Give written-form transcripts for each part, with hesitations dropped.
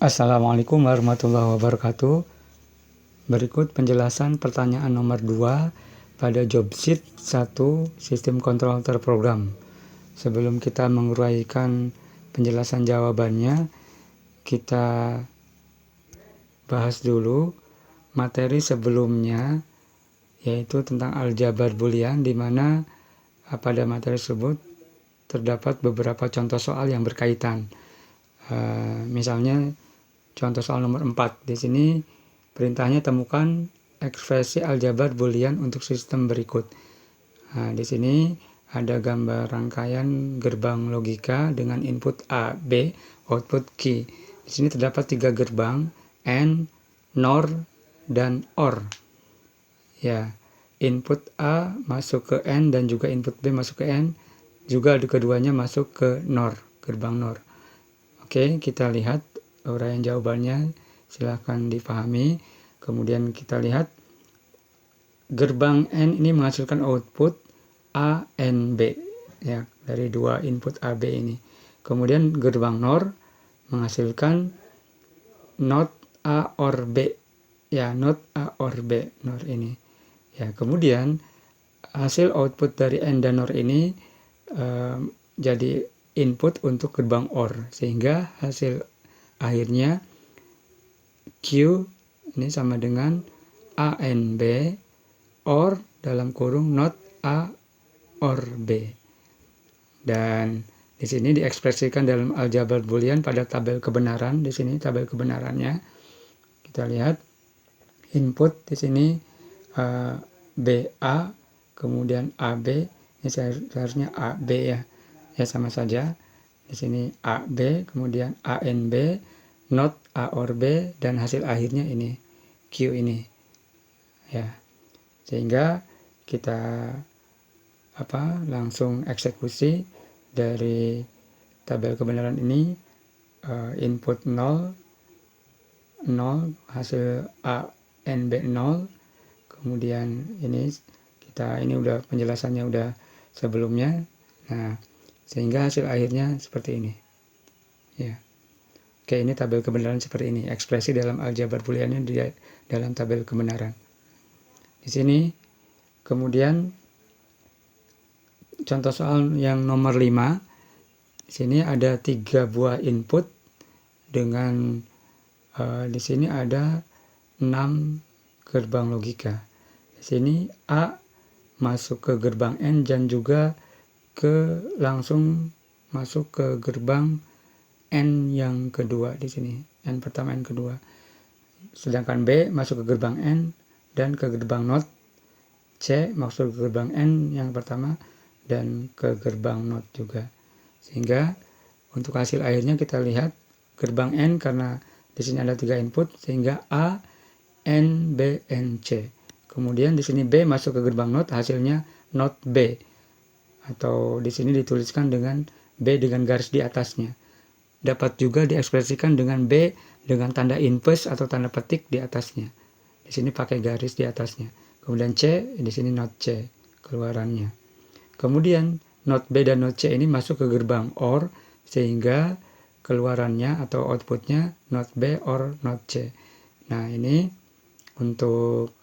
Assalamualaikum warahmatullahi wabarakatuh. Berikut penjelasan pertanyaan nomor 2 pada job sheet 1 sistem kontrol terprogram. Sebelum kita menguraikan penjelasan jawabannya, kita bahas dulu materi sebelumnya, yaitu tentang aljabar boolean, di mana pada materi tersebut terdapat beberapa contoh soal yang berkaitan. Misalnya contoh soal nomor 4. Di sini perintahnya temukan ekspresi aljabar boolean untuk sistem berikut. Di sini ada gambar rangkaian gerbang logika dengan input A, B, output Q. Di sini terdapat 3 gerbang, AND, NOR, dan OR. Ya, input A masuk ke AND dan juga input B masuk ke AND, juga keduanya masuk ke NOR, gerbang NOR. Oke, kita lihat uraian jawabannya, silahkan dipahami. Kemudian kita lihat gerbang N ini menghasilkan output A, N, B, ya, dari dua input A, B ini. Kemudian gerbang NOR menghasilkan not A or B, ya, not A or B, NOR ini. Ya, kemudian hasil output dari N dan NOR ini jadi input untuk gerbang OR, sehingga hasil akhirnya Q ini sama dengan ANB OR dalam kurung not A or B. Dan di sini diekspresikan dalam aljabar boolean pada tabel kebenaran. Di sini tabel kebenarannya kita lihat input di sini BA, kemudian AB, ini seharusnya AB ya sama saja. Di sini AB, kemudian ANB, not A or B, dan hasil akhirnya ini Q ini, ya. Sehingga kita langsung eksekusi dari tabel kebenaran ini. Input 0, hasil ANB 0. Kemudian ini udah penjelasannya udah sebelumnya. Nah, sehingga hasil akhirnya seperti ini, ya. Oke, ini tabel kebenaran seperti ini, ekspresi dalam aljabar booleannya di dalam tabel kebenaran. Di sini kemudian contoh soal yang nomor 5. Di sini ada 3 buah input dengan di sini ada 6 gerbang logika. Di sini A masuk ke gerbang N dan juga langsung masuk ke gerbang N yang kedua di sini, N pertama, N kedua. Sedangkan B masuk ke gerbang N dan ke gerbang NOT. C masuk ke gerbang N yang pertama dan ke gerbang NOT juga. Sehingga untuk hasil akhirnya kita lihat gerbang N, karena di sini ada 3 input, sehingga A, N, B, N, C. Kemudian di sini B masuk ke gerbang NOT, hasilnya NOT B. Atau di sini dituliskan dengan B dengan garis di atasnya. Dapat juga diekspresikan dengan B dengan tanda inverse atau tanda petik di atasnya. Di sini pakai garis di atasnya. Kemudian C, di sini not C keluarannya. Kemudian not B dan not C ini masuk ke gerbang OR, sehingga keluarannya atau outputnya not B or not C. Nah, ini untuk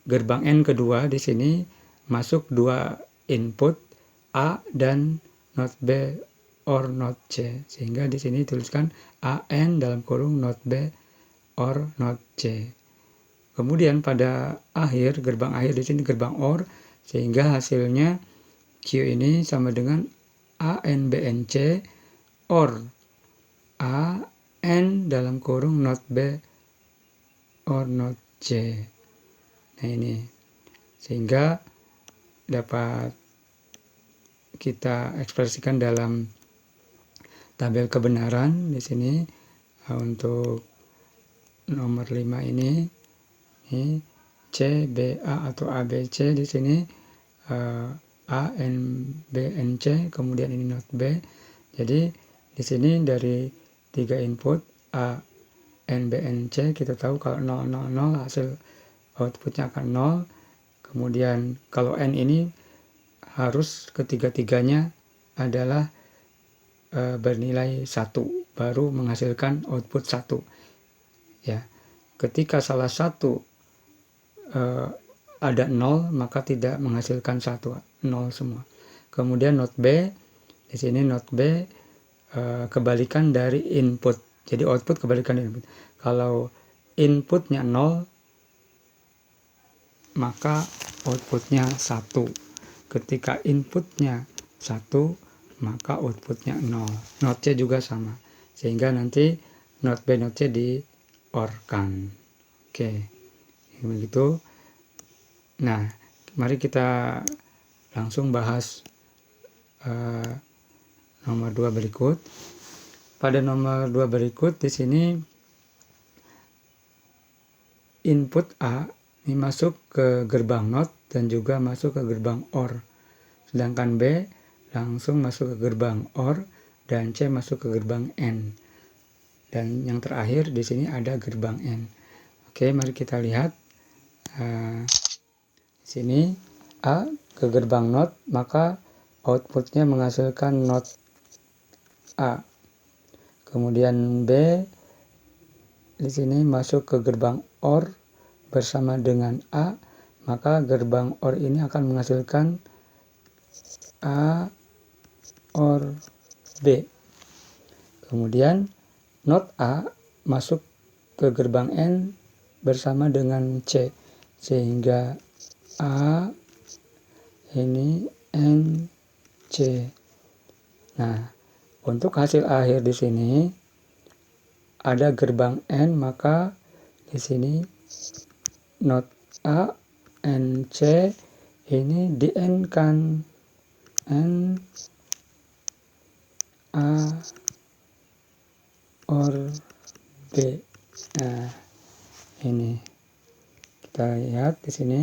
gerbang N kedua di sini masuk 2 input A dan not B or not C, sehingga di sini tuliskan AN dalam kurung not B or not C. Kemudian pada akhir, gerbang akhir di sini gerbang OR, sehingga hasilnya Q ini sama dengan ANBNC or AN dalam kurung not B or not C. Nah, ini sehingga dapat kita ekspresikan dalam tabel kebenaran di sini. Untuk nomor 5 ini C, B, A atau A, B, C di sini A, N, B, N, C, kemudian ini not B. Jadi di sini dari 3 input A, N, B, N, C, kita tahu kalau 0, 0, 0 hasil outputnya akan 0. Kemudian kalau N ini harus ketiga-tiganya adalah bernilai 1. baru menghasilkan output 1. Ya. Ketika salah satu ada 0, maka tidak menghasilkan 1, 0 semua. Kemudian not B, di sini not B kebalikan dari input. Jadi output kebalikan dari input. Kalau inputnya 0, maka outputnya 1. Ketika inputnya 1, maka outputnya 0. Not C juga sama. Sehingga nanti not B, not C di OR-kan. Oke. Begitu. Nah, mari kita langsung bahas nomor 2 berikut. Pada nomor 2 berikut di sini input A ini masuk ke gerbang NOT dan juga masuk ke gerbang OR. Sedangkan B langsung masuk ke gerbang OR dan C masuk ke gerbang AND. Dan yang terakhir di sini ada gerbang AND. Oke, mari kita lihat. Sini A ke gerbang NOT, maka outputnya menghasilkan NOT A. Kemudian B di sini masuk ke gerbang OR bersama dengan A, maka gerbang OR ini akan menghasilkan A OR B. Kemudian NOT A masuk ke gerbang AND bersama dengan C, sehingga A ini AND C. Nah, untuk hasil akhir di sini ada gerbang AND, maka di sini NOT A and C ini di AND kan, AND A OR B. Nah, ini kita lihat di sini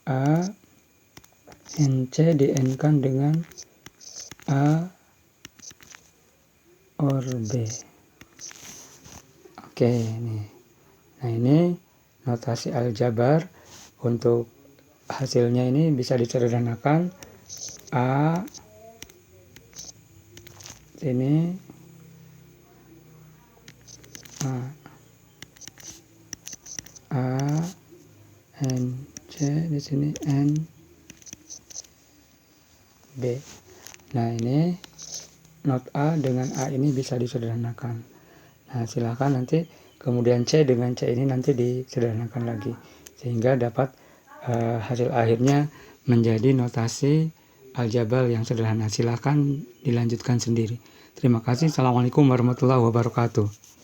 A and C di AND kan dengan A OR B. Oke, ini. Nah, ini notasi aljabar. Untuk hasilnya ini bisa disederhanakan. A ini A and C di sini and B. Nah, ini not A dengan A ini bisa disederhanakan. Nah, silakan nanti kemudian C dengan C ini nanti disederhanakan lagi sehingga dapat hasil akhirnya menjadi notasi aljabar yang sederhana. Silakan dilanjutkan sendiri. Terima kasih. Assalamualaikum warahmatullahi wabarakatuh.